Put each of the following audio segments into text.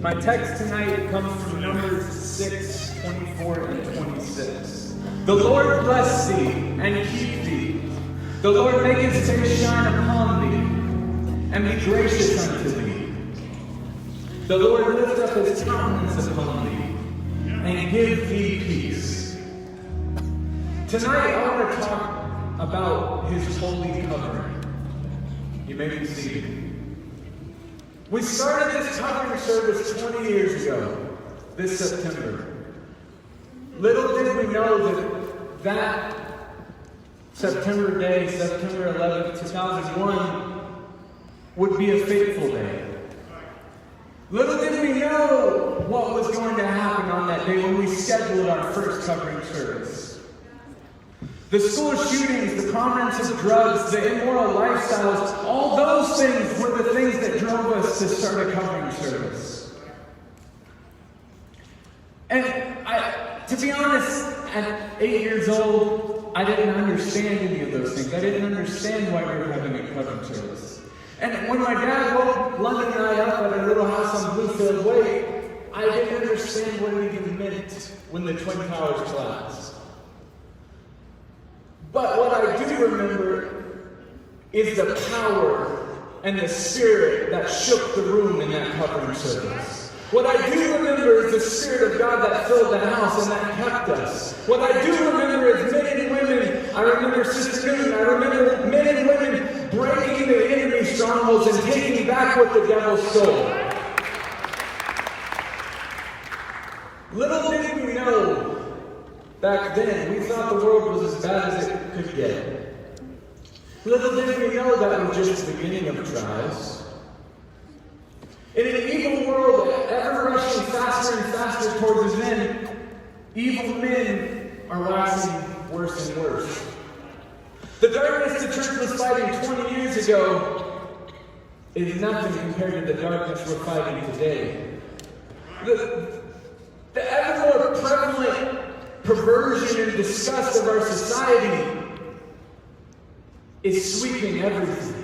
My text tonight comes from Numbers 6, 24 and 26. The Lord bless thee and keep thee. The Lord make his face shine upon thee and be gracious unto thee. The Lord lift up his countenance upon thee and give thee peace. Tonight I want to talk about his holy covering. You may be seated. We started this covering service 20 years ago, this September. Little did we know that September day, September 11th, 2001, would be a fateful day. Little did we know what was going to happen on that day when we scheduled our first covering service. The school shootings, the prominence of drugs, the immoral lifestyles, all those things were the things that drove us to start a covering service. And to be honest, at 8 years old, I didn't understand any of those things. I didn't understand why we were having a covering service. And when my dad woke London and I up at our little house on Bluefield Way, I didn't understand what it even meant when the Twin Towers collapsed. But what I do remember is the power and the spirit that shook the room in that covering service. What I do remember is the Spirit of God that filled the house and that kept us. What I do remember is men and women. I remember Sister Newton. I remember men and women breaking the enemy's strongholds and taking back what the devil stole. Little did we know back then, we thought the world was as bad as it could get. Little did we know that was just the beginning of trials. In an evil world, ever rushing faster and faster towards his end, evil men are waxing worse and worse. The darkness the church was fighting 20 years ago is nothing compared to the darkness we're fighting today. The ever more prevalent perversion and disgust of our society is sweeping everything.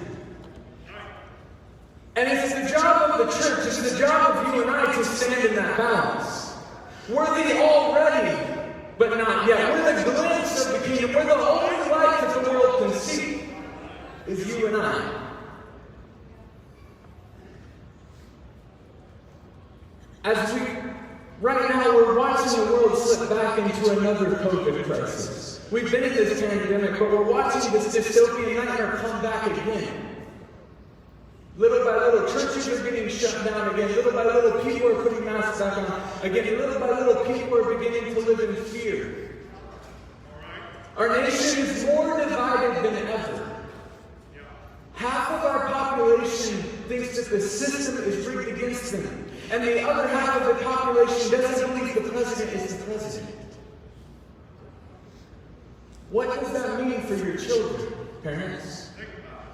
And it's the job of the church, it's the job of you and I to stand in that balance. Worthy already, but not yet. We're the glimpse of the kingdom. We're the only light that the world can see, is you and I. Right now, we're watching the world slip back into another COVID crisis. We've been in this pandemic, but we're watching this dystopian nightmare come back again. Little by little, churches are getting shut down again. Little by little, people are putting masks back on again. Little by little, people are beginning to live in fear. Our nation is more divided than ever. Half of our population thinks that the system is rigged against them. And the other half of the population doesn't believe the president is the president. What does that mean for your children, parents?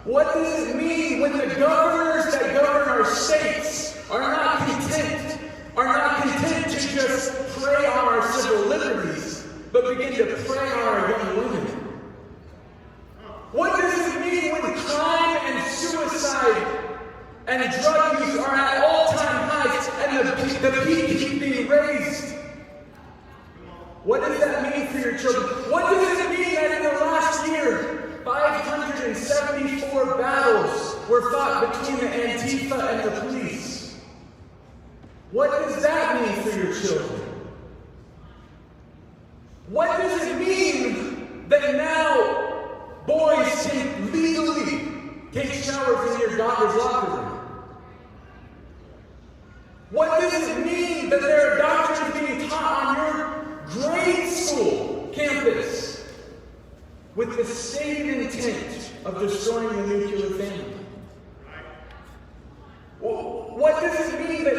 What does it mean when the governors that govern our states are not content to just prey on our civil liberties, but begin to prey on our young women? What does it mean when crime and suicide and drug use are at all-time highs and the peak keep being raised? What does that mean for your children? What does it mean that in the last year, 574 battles were fought between the Antifa and the police? What does that mean for your children? What does it mean that now boys can legally take showers in your daughter's locker room? What does it mean that there are doctrines being taught on your grade school campus with the stated intent of destroying the nuclear family? What does it mean that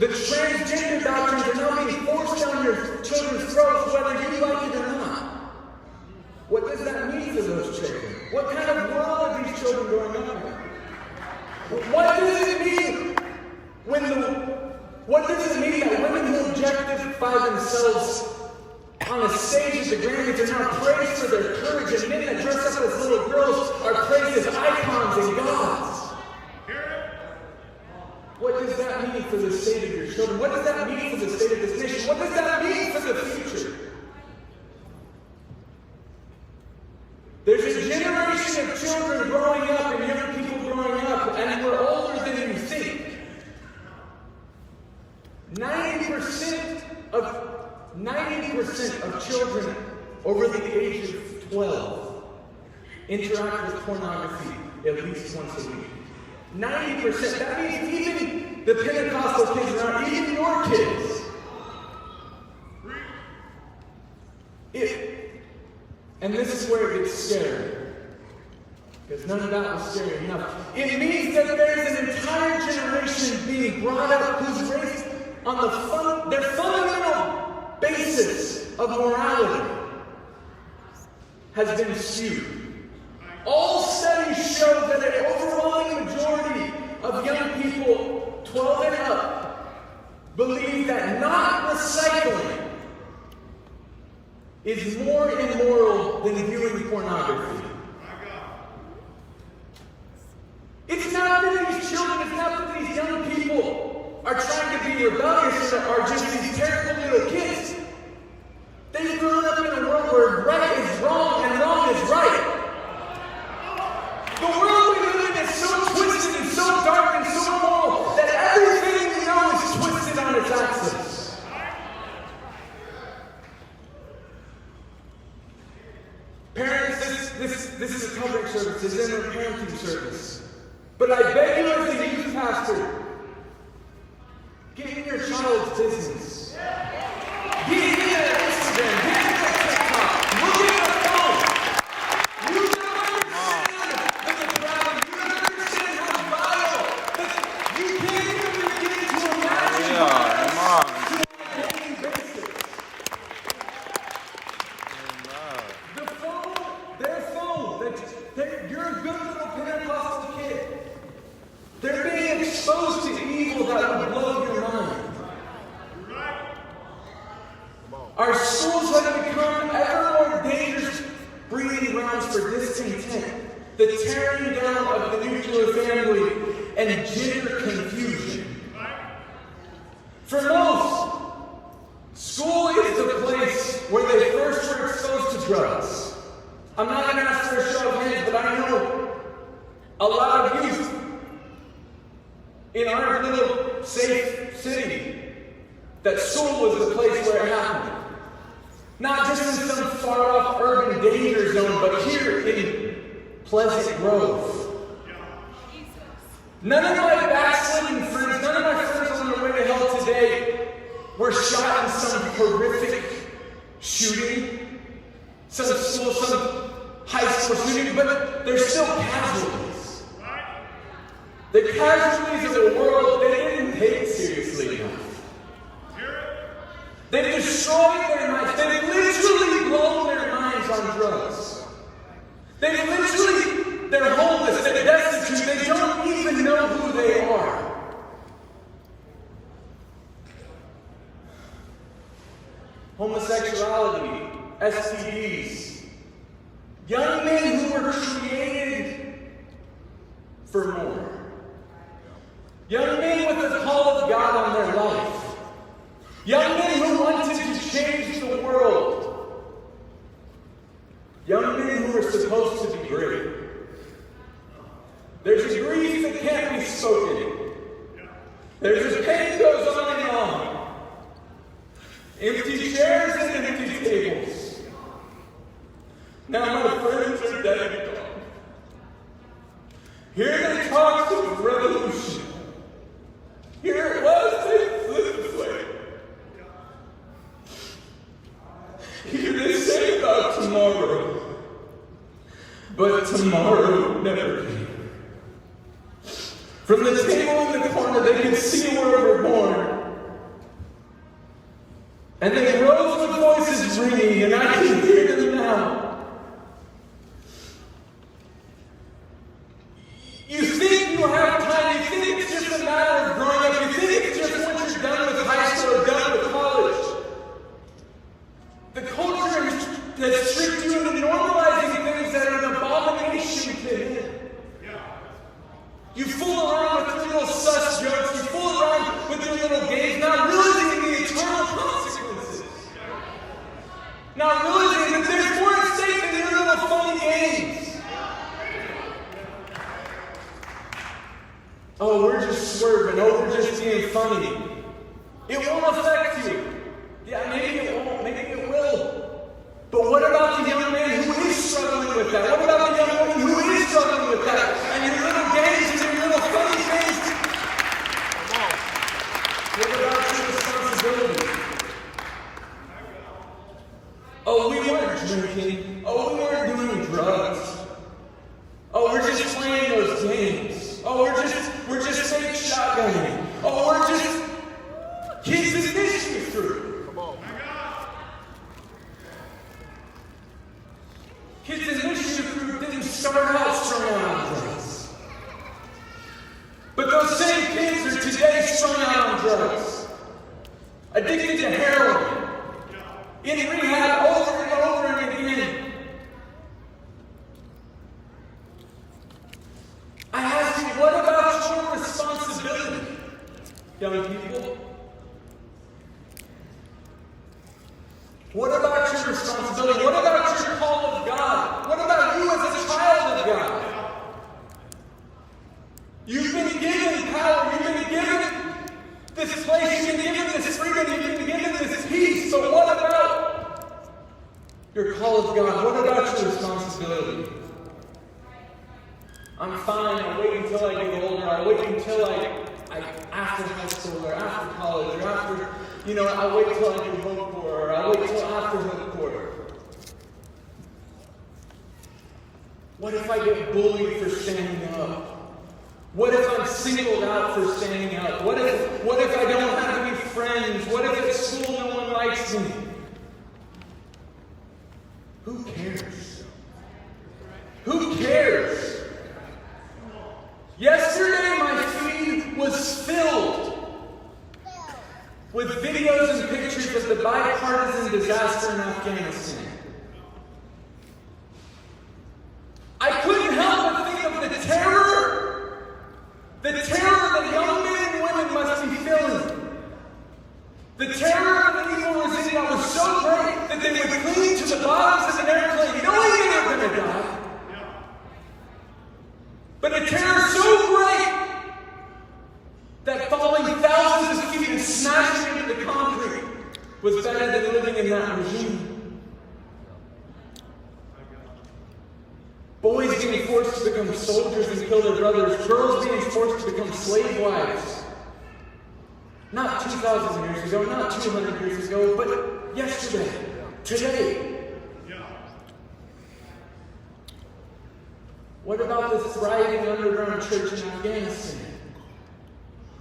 the transgender doctrines are now being forced down your children's throats whether you like it or not? What does that mean for those children? What kind of world are these children growing up in? What does it mean that women who objectify themselves on a stage at the Grammys are now praised for their courage, and men that dress up as little girls are praised as icons and gods? What does that mean for the state of your children? What does that mean for the state of this nation? What does that mean for the future? There's a generation of children growing up and young people growing up, and we're older than you think. 90% of children over the age of 12 interact with pornography at least once a week. 90%. That means even the Pentecostal kids around, even your kids. And this is where it gets scary. Because none of that was scary enough. It means that there's an entire generation being brought up who's raised on their fundamental basis of morality has been skewed. All studies show that an overwhelming majority of young people 12 and up believe that not recycling is more immoral than viewing pornography. It's not that these children, it's not that these young people are trying to be rebellious or are just these terrible little kids. They've grown up in a world where right is wrong and wrong is right. The world we live in is so twisted and so dark and so immoral that everything we know is twisted on its axis. Parents, this is a covering service. This isn't a parenting service. But I beg you as a youth pastor, get in your child's business. Get in their Instagram. Get in their TikTok. Look at their phone. You don't understand the depravity. You don't understand how vile that you can't even begin to imagine on a daily basis. Their phone, you're a good little Pentecostal kid. They're being exposed to evil that will blow your mind. Our schools have become ever more dangerous breeding grounds for discontent, the tearing down of the nuclear family, and gender confusion. For most, school is the place where they first were exposed to drugs. I'm not going to ask for a show of hands, but I know a lot of youth in our little safe city that school was the place where it happened. Not just in some far-off urban danger zone, but here in Pleasant Grove. None of my backsliding friends, none of my friends on their way to hell today were shot in some horrific shooting, some high school shooting, but they're still casualties. The casualties of the world, they didn't take it seriously enough. They've destroyed their minds. They've literally blown their minds on drugs. They're homeless, they're destitute, they don't even know who they are. Homosexuality, STDs, young men who were created for more. Young men with the call of God on their life. Young men who wanted to change the world. Young men who are supposed to be great. There's a grief that can't be spoken. There's a pain that goes on and on. Empty chairs and empty tables. Now my friends are dead and gone. Here they talk of revolution. Here it was, they flipped away. Here they say about tomorrow, but tomorrow never came. From the table in the corner, they could see where we were born. And they rose with voices ringing, and I can hear them now. You think you have time, you think it's just a matter of growing up, you think it's just once you're done with high school or done with college. The culture has tricked you into normalizing things that are an abomination to Him. You fool around with little sus jokes, you fool little games, not realizing the eternal consequences. Not realizing that there's more at stake than your little funny games. Oh, we're just swerving. Oh, we're just being funny. It won't affect you. Yeah, maybe it won't. Maybe it will. But what about the young man who is struggling with that? What about the young woman who is struggling with that? And your little games and your little funny things. What about your responsibility? Oh, we weren't drinking. Oh, we weren't doing drugs. Oh, we're just playing those games. Oh, we're just fake shotgunning. Oh, we're just kids initiative through. Come on. Kids initiative group didn't start out strung out on drugs. But those same kids are today strung out on drugs. Addicted to heroin. In rehab over and over and again. I ask you, what about your responsibility, young people? What about your responsibility? What about your call of God? What about you as a child of God? You've been given power. You've been given this place. You've been given this freedom. You've been given this peace. So what about your call of God? What about your responsibility? I'm fine. I'll wait until I get older. I'll wait until I after high school or after college or after, I'll wait till I do home corps or I'll wait till after home corps. What if I get bullied for standing up? What if I'm singled out for standing up? What if I don't have any friends? What if at school no one likes me? Who cares? Who cares? Yesterday my feed was filled with videos and pictures of the bipartisan disaster in Afghanistan. I couldn't help but think of the terror that young men and women must be feeling. The terror of an evil regime that was so great that they would cling to the bottoms of an airplane knowing they were going to die. But a terror so great that falling thousands of feet and smashing into the concrete was better than living in that regime. Boys being forced to become soldiers and kill their brothers. Girls being forced to become slave wives. Not 2,000 years ago, not 200 years ago, but yesterday, today. What about the thriving underground church in Afghanistan?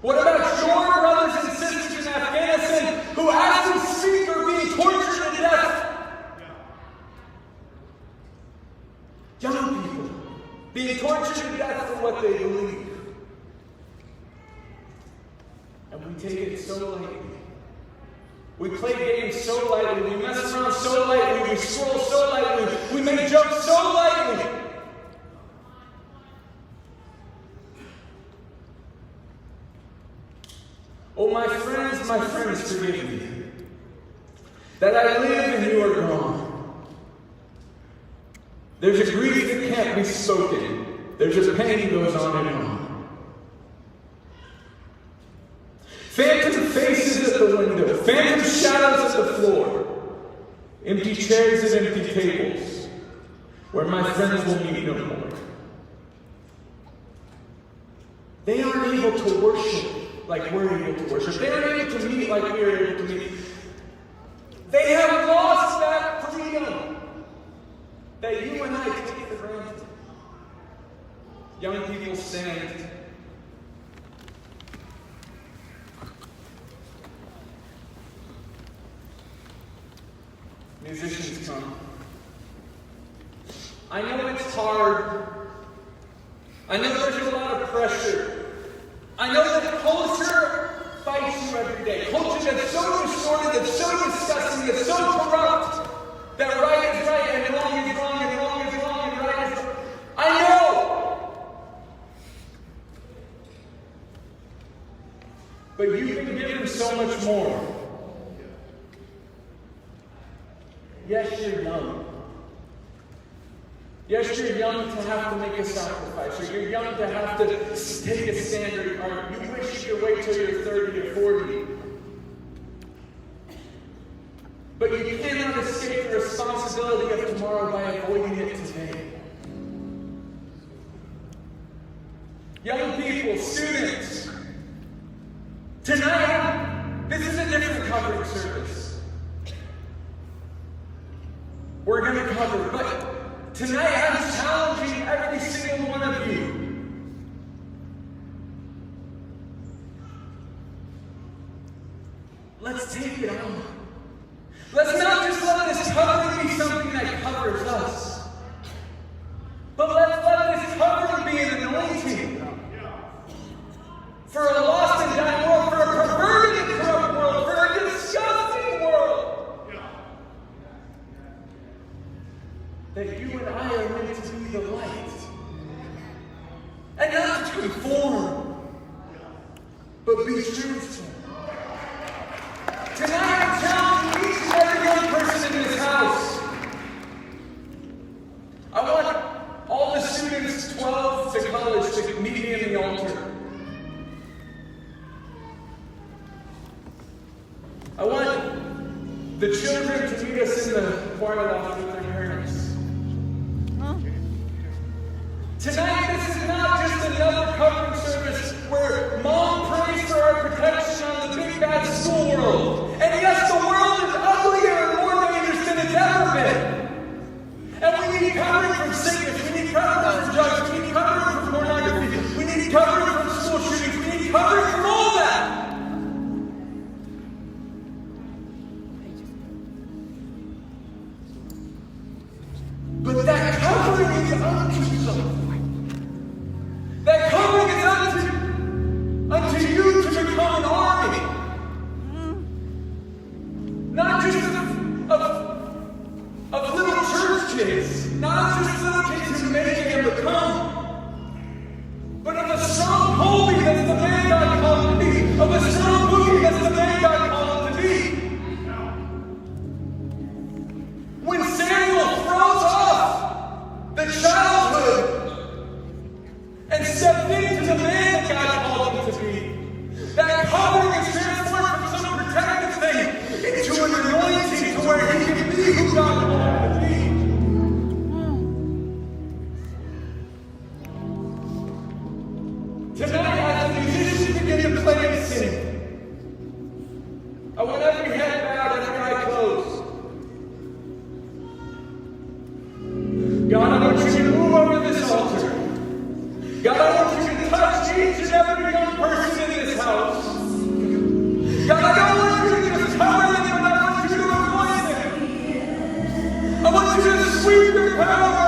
What about your brothers and sisters in Afghanistan who, as we speak, are being tortured to death? Young people being tortured to death for what they believe. And we take it so lightly. We play games so lightly. We mess around so lightly. We scroll so lightly. We make jokes so lightly. Oh, my friends, forgive me, that I live and you are gone. There's a grief that can't be spoken. There's a pain that goes on and on. Phantom faces at the window, phantom shadows at the floor, empty chairs and empty tables, where my friends will meet no more. They aren't able to worship like we're able to worship. They aren't able to meet like we're able to meet. They have lost that freedom that you and I take for granted. Young people stand. Musicians come. I know it's hard. I know there's a lot of pressure. I know that culture fights you every day. Culture that's so distorted, that's so disgusting, that's so corrupt, that right is right and wrong is wrong and wrong is wrong and right is wrong. I know! But you've been given so much more. Yes, you're young. Yes, you're young to have to make a sacrifice, or you're young to have to take a stand, or you wish you could wait till you're 30 or 40. But you cannot escape the responsibility of tomorrow by avoiding it today. Young people, students, tonight, this is a different covering service. We're going to cover, but tonight I'm challenging every single one of you. Let's take it on. Let's not just let this covering be something that covers us, but let's let this covering be an anointing for a lost and dying world, for a perverted and corrupt world, for a disgusting world. That you and I are meant to be the light. And not to conform, but be truthful. Tonight I'm challenging each and every young person in this house. I want all the students 12 to college to meet me in the altar. I want the children to meet us in the choir loft with their parents. Tonight, this is not just another covering service where mom prays for our protection on the big bad school world. And yes, the world is uglier and more dangerous than it's ever been. And we need covering from sickness, we need covering from drugs, we need covering from pornography, we need covering from school shootings, we need covering from all that. But that covering is unto something. That covering is unto you to become an army. Not just of little church kids. Not just little kids who make it and become. But of a strong holy that's the man God called to be. Of a strong boogie that's the man God called to be. When Samuel throws off the childhood and stepped into the man that God called him to be, that covering is transformed from some protective thing into an anointing to where he can be who God called him to be. Tonight, as the musicians begin to play and sing, I want every head bowed, every eye closed. God, I want you to move over this altar. God, I want you to touch each and every young person in this house. God, I don't want you to just cover them, but I want you to anoint them. I want you to sweep your power